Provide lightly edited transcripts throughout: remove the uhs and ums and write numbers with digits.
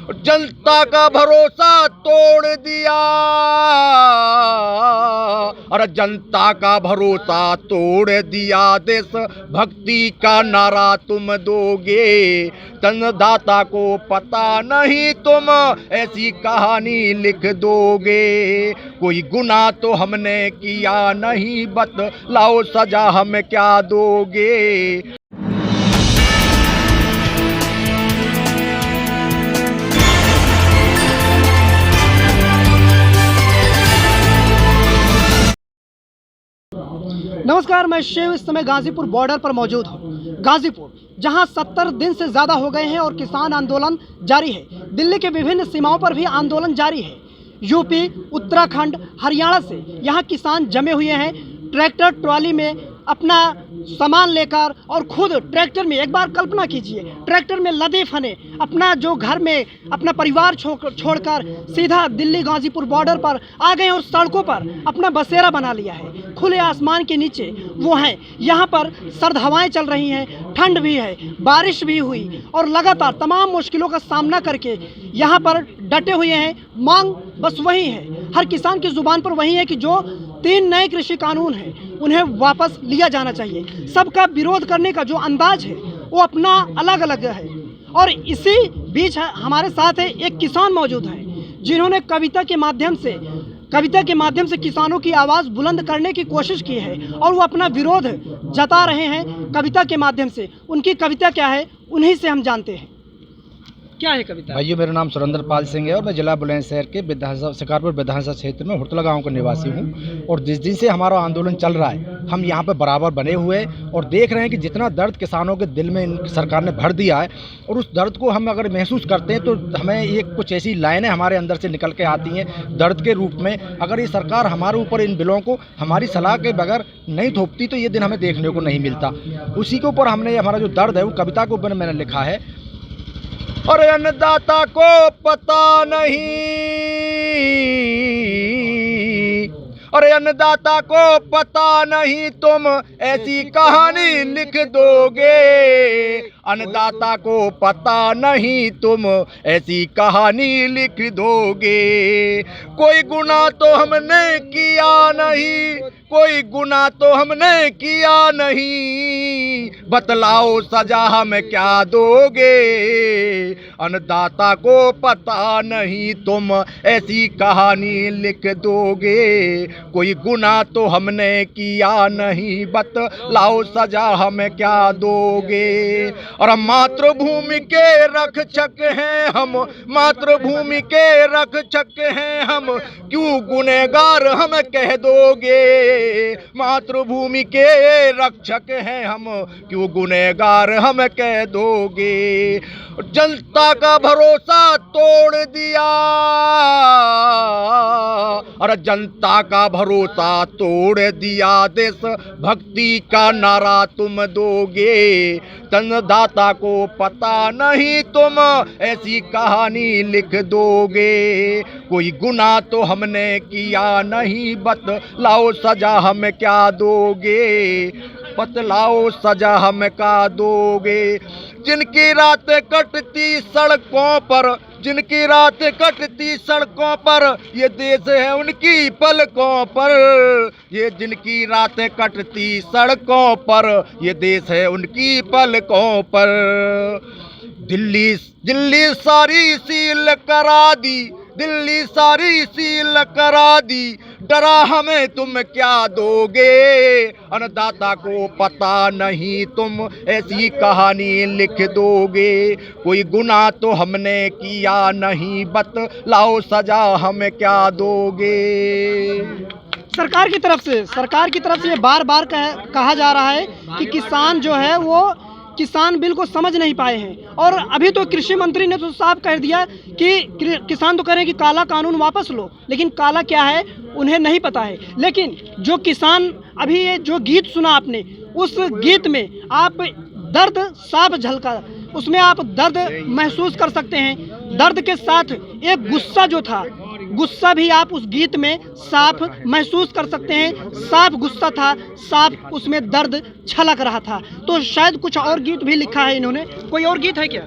जनता का भरोसा तोड़ दिया, अरे जनता का भरोसा तोड़ दिया, देश भक्ति का नारा तुम दोगे, तन्नदाता को पता नहीं तुम ऐसी कहानी लिख दोगे। कोई गुनाह तो हमने किया नहीं, बतलाओ सजा हमें क्या दोगे। नमस्कार, मैं शिव इस समय गाजीपुर बॉर्डर पर मौजूद हूँ। गाजीपुर जहां 70 दिन से ज़्यादा हो गए हैं और किसान आंदोलन जारी है। दिल्ली के विभिन्न सीमाओं पर भी आंदोलन जारी है। यूपी, उत्तराखंड, हरियाणा से यहां किसान जमे हुए हैं, ट्रैक्टर ट्रॉली में अपना सामान लेकर और खुद ट्रैक्टर में, एक बार कल्पना कीजिए, ट्रैक्टर में लदे फने अपना जो घर में अपना परिवार छोड़कर सीधा दिल्ली गाजीपुर बॉर्डर पर आ गए और सड़कों पर अपना बसेरा बना लिया है। खुले आसमान के नीचे वो हैं। यहाँ पर सर्द हवाएं चल रही हैं, ठंड भी है, बारिश भी हुई और लगातार तमाम मुश्किलों का सामना करके यहाँ पर डटे हुए हैं। मांग बस वही है, हर किसान की ज़ुबान पर वही है कि जो 3 नए कृषि कानून हैं उन्हें वापस लिया जाना चाहिए। सबका विरोध करने का जो अंदाज है वो अपना अलग अलग है। और इसी बीच हमारे साथ है एक किसान मौजूद हैं जिन्होंने कविता के माध्यम से किसानों की आवाज़ बुलंद करने की कोशिश की है और वो अपना विरोध जता रहे हैं कविता के माध्यम से। उनकी कविता क्या है उन्हीं से हम जानते हैं। क्या है कविता? भाइयों, मेरा नाम सुरेंद्र पाल सिंह है और मैं जिला बुलंदशहर के शिकारपुर विधानसभा क्षेत्र में हुड़तला गांव का निवासी हूं। और जिस दिन से हमारा आंदोलन चल रहा है, हम यहां पर बराबर बने हुए हैं और देख रहे हैं कि जितना दर्द किसानों के दिल में सरकार ने भर दिया है, और उस दर्द को हम अगर महसूस करते हैं तो हमें ये कुछ ऐसी लाइनें हमारे अंदर से निकल के आती हैं दर्द के रूप में। अगर ये सरकार हमारे ऊपर इन बिलों को हमारी सलाह के बगैर नहीं थोपती तो ये दिन हमें देखने को नहीं मिलता। उसी के ऊपर हमने हमारा जो दर्द है वो कविता के ऊपर मैंने लिखा है। और अन्नदाता को पता नहीं, अरे अन्नदाता को पता नहीं तुम ऐसी कहानी लिख दोगे, अन्नदाता को पता नहीं तुम ऐसी कहानी लिख दोगे। कोई गुनाह तो हमने किया नहीं, कोई गुनाह तो हमने किया नहीं, बतलाओ सजा हमें क्या दोगे। अन्नदाता को पता नहीं तुम ऐसी कहानी लिख दोगे। कोई गुनाह तो हमने किया नहीं, बतलाओ सजा हमें क्या दोगे। और मातृभूमि के रक्षक हैं हम, मातृभूमि के रक्षक हैं हम, क्यों गुनहगार हम कह दोगे। मातृभूमि के रक्षक हैं हम, क्यों गुनहगार हम कह दोगे। जनता का भरोसा तोड़ दिया, अरे जनता का भरोसा तोड़ दिया, देश भक्ति का नारा तुम दोगे, तन्नदाता को पता नहीं तुम ऐसी कहानी लिख दोगे। कोई गुनाह तो हमने किया नहीं, बतलाओ सजा हमें क्या दोगे, बतलाओ सजा हमें क्या दोगे। जिनकी रातें कटती सड़कों पर, जिनकी रातें कटती सड़कों पर, ये देश है उनकी पलकों पर, ये जिनकी रातें कटती सड़कों पर, ये देश है उनकी पलकों पर। दिल्ली सारी सील करा दी, दिल्ली सारी सील करा दी, डरा हमें तुम क्या दोगे। अन्नदाता को पता नहीं तुम ऐसी कहानी लिख दोगे। कोई गुनाह तो हमने किया नहीं, बतलाओ सजा हमें क्या दोगे। सरकार की तरफ से ये बार बार कहा जा रहा है कि किसान जो है वो किसान बिल को समझ नहीं पाए हैं। और अभी तो कृषि मंत्री ने तो साफ कह दिया कि किसान तो कह रहे हैं कि काला कानून वापस लो, लेकिन काला क्या है उन्हें नहीं पता है। लेकिन जो किसान, अभी ये जो गीत सुना आपने, उस गीत में आप दर्द साफ झलका, उसमें आप दर्द महसूस कर सकते हैं। दर्द के साथ एक गुस्सा जो था गुस्सा भी आप उस गीत में साफ महसूस कर सकते हैं। साफ गुस्सा था, साफ उसमें दर्द छलक रहा था। तो शायद कुछ और गीत भी लिखा है इन्होंने। कोई और गीत है क्या?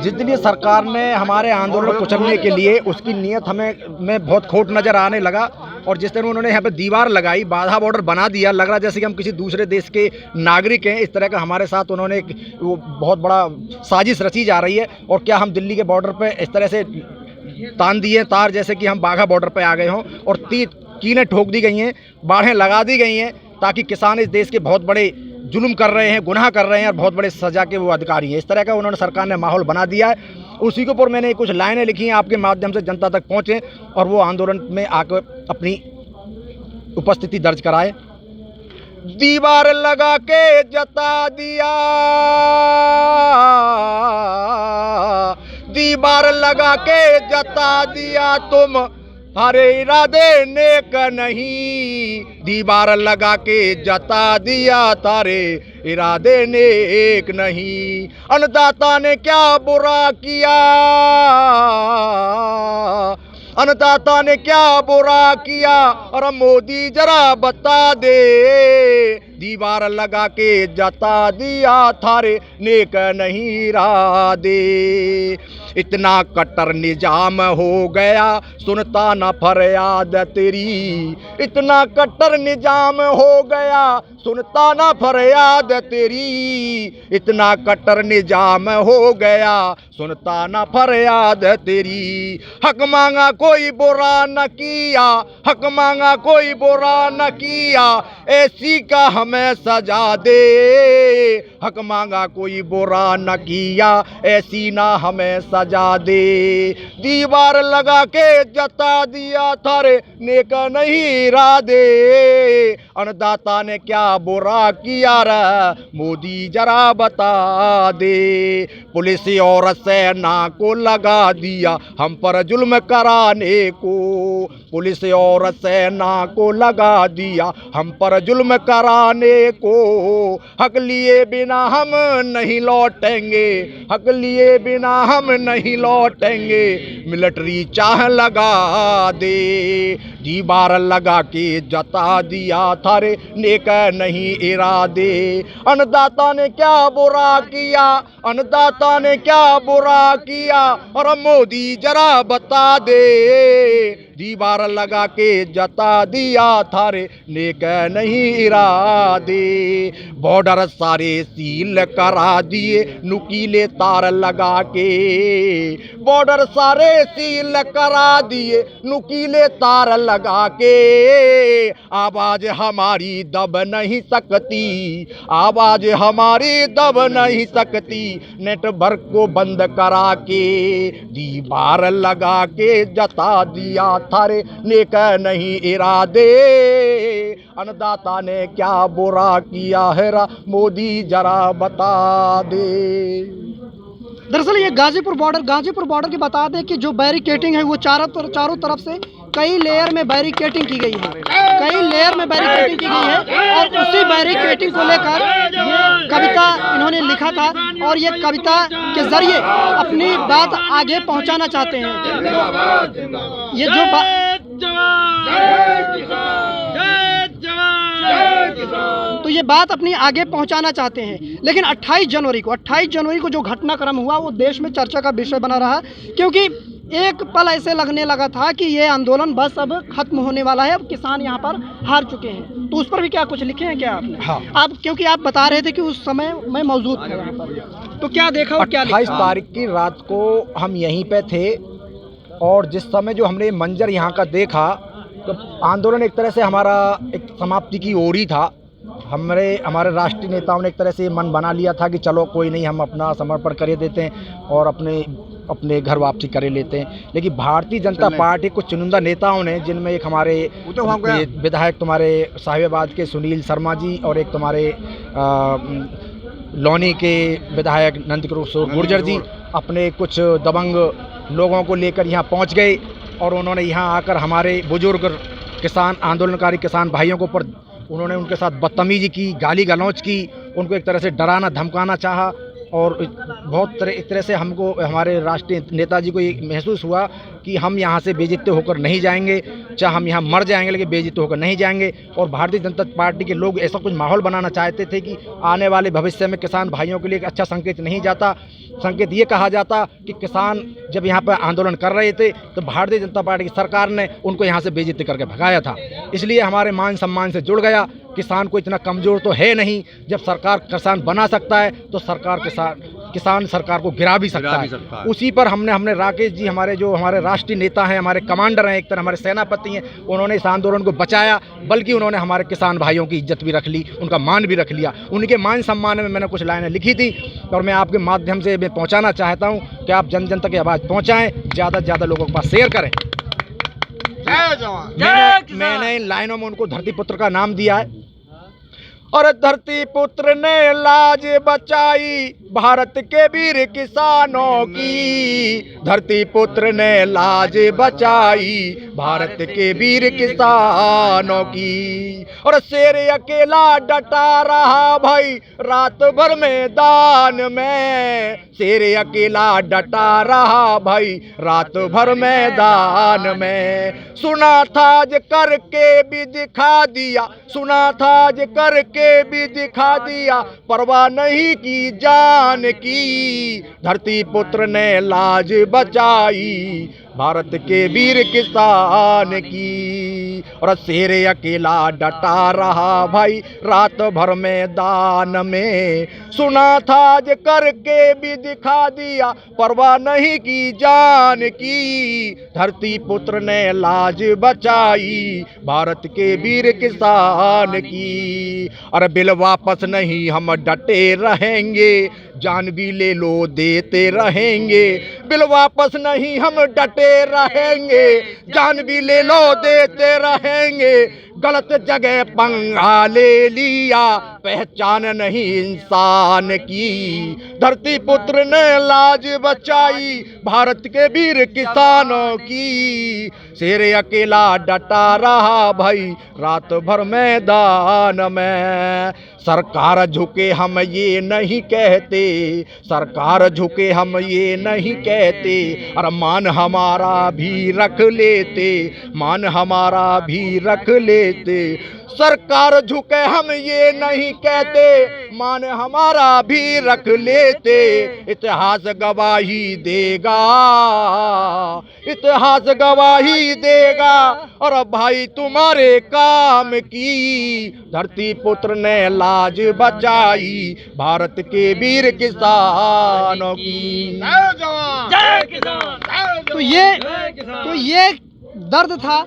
जिस दिन ये सरकार ने हमारे आंदोलन को कुचलने के लिए उसकी नीयत में बहुत खोट नज़र आने लगा, और जिस दिन उन्होंने यहाँ पे दीवार लगाई, बाधा बॉर्डर बना दिया, लग रहा जैसे कि हम किसी दूसरे देश के नागरिक हैं। इस तरह का हमारे साथ उन्होंने एक वो बहुत बड़ा साजिश रची जा रही है। और क्या हम दिल्ली के बॉर्डर पे इस तरह से तान दिए तार जैसे कि हम बाघा बॉर्डर पे आ गए हों, और कीलें ठोक दी गई हैं, बाढ़ें लगा दी गई हैं, ताकि किसान इस देश के बहुत बड़े जुल्म कर रहे हैं, गुनाह कर रहे हैं और बहुत बड़े सज़ा के वो अधिकारी हैं। इस तरह का उन्होंने सरकार ने माहौल बना दिया है। उसी के ऊपर मैंने कुछ लाइनें लिखी हैं, आपके माध्यम से जनता तक पहुँचें और वो आंदोलन में आकर अपनी उपस्थिति दर्ज कराए। दीवार लगा के जता दिया, दीवार लगा के जता दिया तुम हरे इरादे नेक नहीं, दीवार लगा के जता दिया तारे इरादे नेक नहीं। अन्नदाता ने क्या बुरा किया, अन्नदाता ने क्या बुरा किया, और मोदी जरा बता दे, दीवार लगा के जता दिया थारे नेक नहीं इरादे। इतना कट्टर निजाम हो गया सुनता न फरियाद तेरी, इतना कट्टर निजाम हो गया सुनता न फरियाद तेरी, इतना कट्टर निजाम हो गया सुनता न फरियाद तेरी। हक मांगा कोई बुरा न किया, हक मांगा कोई बुरा न किया, ऐसी का हमें सजा दे, हक मांगा कोई बुरा न किया, ऐसी ना हमें सजा दे। दीवार लगा के जता दिया थारे नेक नहीं इरादे, अन्नदाता ने क्या बुरा किया रे मोदी जरा बता दे। पुलिस और सेना को लगा दिया हम पर जुल्म कराने को, पुलिस और सेना को लगा दिया हम पर जुल्म कराने को। हक लिए बिना हम नहीं लौटेंगे, हक लिए बिना हम नहीं लौटेंगे, मिलिट्री चाह लगा दे। दीवार लगा के जता दिया थारे नेक नहीं इरादे, अन्नदाता ने क्या बुरा किया, अन्नदाता ने क्या बुरा किया, और मोदी जरा बता दे, दीवार लगा के जता दिया थारे नेक नहीं इरादे। बॉर्डर सारे सील करा दिए नुकीले तार लगा के, बॉर्डर सारे सील करा दिए नुकीले तार लगा के। आवाज हमारी दब नहीं सकती, आवाज हमारी दब नहीं सकती, नेटवर्क को बंद करा के, दीवार लगा के जता दिया थारे नेक नहीं इरादे। अन्नदाता ने क्या बुरा किया है रा मोदी जरा बता दे। दरअसल ये गाजीपुर बॉर्डर की बता दें कि जो बैरिकेटिंग है वो चारों तरफ से कई लेयर में बैरिकेटिंग की गई है, कई लेयर में बैरिकेटिंग की गई है। और उसी बैरिकेटिंग को लेकर ये कविता इन्होंने लिखा था, और ये कविता के जरिए अपनी बात आगे पहुंचाना चाहते हैं। ये जो तो ये बात अपनी आगे पहुंचाना चाहते हैं। लेकिन 28 जनवरी को जो घटनाक्रम हुआ वो देश में चर्चा का विषय बना रहा, क्योंकि एक पल ऐसे लगने लगा था कि ये आंदोलन बस अब खत्म होने वाला है, अब किसान यहाँ पर हार चुके हैं। तो उस पर भी क्या कुछ लिखे हैं क्या आपने? हाँ। आप क्योंकि आप बता रहे थे कि उस समय मैं मौजूद था यहाँ पर, तो क्या देखा और क्या लिखा? 28 तारीख की रात को हम यहीं पे थे, और जिस समय जो हमने मंजर यहाँ का देखा तो आंदोलन एक तरह से हमारा एक समाप्ति की ओर ही था। हमारे राष्ट्रीय नेताओं ने एक तरह से मन बना लिया था कि चलो कोई नहीं, हम अपना समर्पण कर देते हैं और अपने घर वापसी कर लेते हैं। लेकिन भारतीय जनता पार्टी कुछ चुनिंदा नेताओं ने, जिनमें एक हमारे विधायक तुम्हारे साहिबाबाद के सुनील शर्मा जी, और एक तुम्हारे लौनी के विधायक नंदकिशोर गुर्जर जी, अपने कुछ दबंग लोगों को लेकर यहाँ पहुँच गए, और उन्होंने यहाँ आकर हमारे बुजुर्ग किसान आंदोलनकारी किसान भाइयों के ऊपर उन्होंने उनके साथ बदतमीजी की, गाली गलौज की, उनको एक तरह से डराना धमकाना चाहा, और एक तरह से हमको हमारे राष्ट्रीय नेताजी को ये महसूस हुआ कि हम यहाँ से बेइज्जत होकर नहीं जाएंगे, चाहे हम यहाँ मर जाएंगे लेकिन बेइज्जत होकर नहीं जाएंगे। और भारतीय जनता पार्टी के लोग ऐसा कुछ माहौल बनाना चाहते थे कि आने वाले भविष्य में किसान भाइयों के लिए एक अच्छा संकेत नहीं जाता। संकेत ये कहा जाता कि किसान जब यहाँ पर आंदोलन कर रहे थे तो भारतीय जनता पार्टी की सरकार ने उनको यहाँ से बेइज्जत करके भगाया था। इसलिए हमारे मान सम्मान से जुड़ गया। किसान को इतना कमज़ोर तो है नहीं, जब सरकार किसान बना सकता है तो सरकार किसान सरकार को गिरा भी सकता है। उसी पर हमने राकेश जी हमारे राष्ट्रीय नेता हैं, हमारे कमांडर हैं, एक तरह हमारे सेनापति हैं, उन्होंने इस आंदोलन को बचाया, बल्कि उन्होंने हमारे किसान भाइयों की इज्जत भी रख ली, उनका मान भी रख लिया। उनके मान सम्मान में मैंने कुछ लाइनें लिखी थी और मैं आपके माध्यम से मैं पहुँचाना चाहता हूँ कि आप जन जन तक आवाज़ पहुँचाएँ, ज़्यादा से ज़्यादा लोगों के पास शेयर करें। मैंने इन लाइनों में उनको धरती पुत्र का नाम दिया है। और धरती पुत्र ने लाज बचाई भारत के वीर किसानों की, धरती पुत्र ने लाज बचाई भारत के वीर किसानों की। और शेर अकेला डटा रहा भाई रात भर मैदान में, शेर अकेला डटा रहा भाई रात भर मैदान में। सुना था ज करके भी दिखा दिया, सुना था ज करके भी दिखा दिया, परवाह नहीं की जान की, धरती पुत्र ने लाज बचाई भारत के वीर किसान की। और शेर अकेला डटा रहा भाई रात भर मैदान में, सुना था ज करके भी दिखा दिया, परवाह नहीं की जान की, धरती पुत्र ने लाज बचाई भारत के वीर किसान की। और बिल वापस नहीं हम डटे रहेंगे, जान भी ले लो देते रहेंगे, बिल वापस नहीं हम डटे रहेंगे, जान भी ले लो देते रहेंगे। गलत जगह पंगा ले लिया, पहचान नहीं इंसान की, धरती पुत्र ने लाज बचाई भारत के वीर किसानों की। शेर अकेला डटा रहा भाई रात भर मैदान में। सरकार झुके हम ये नहीं कहते, सरकार झुके हम ये नहीं कहते, और मान हमारा भी रख लेते, मान हमारा भी रख लेते। सरकार झुके हम ये नहीं कहते, मान हमारा भी रख लेते। इतिहास गवाही देगा, इतिहास गवाही देगा, और भाई तुम्हारे काम की, धरती पुत्र ने लाज बचाई भारत के वीर किसानों की। जय किसान। तो ये दर्द था,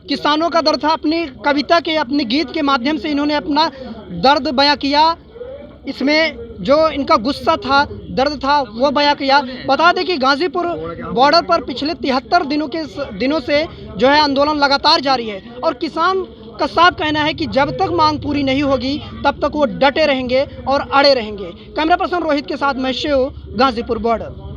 किसानों का दर्द था। अपनी कविता के, अपने गीत के माध्यम से इन्होंने अपना दर्द बयां किया। इसमें जो इनका गुस्सा था, दर्द था, वो बयां किया। बता दें कि गाजीपुर बॉर्डर पर पिछले 73 दिनों से जो है आंदोलन लगातार जारी है, और किसान का साफ कहना है कि जब तक मांग पूरी नहीं होगी तब तक वो डटे रहेंगे और अड़े रहेंगे। कैमरा पर्सन रोहित के साथ मैं शिव, गाजीपुर बॉर्डर।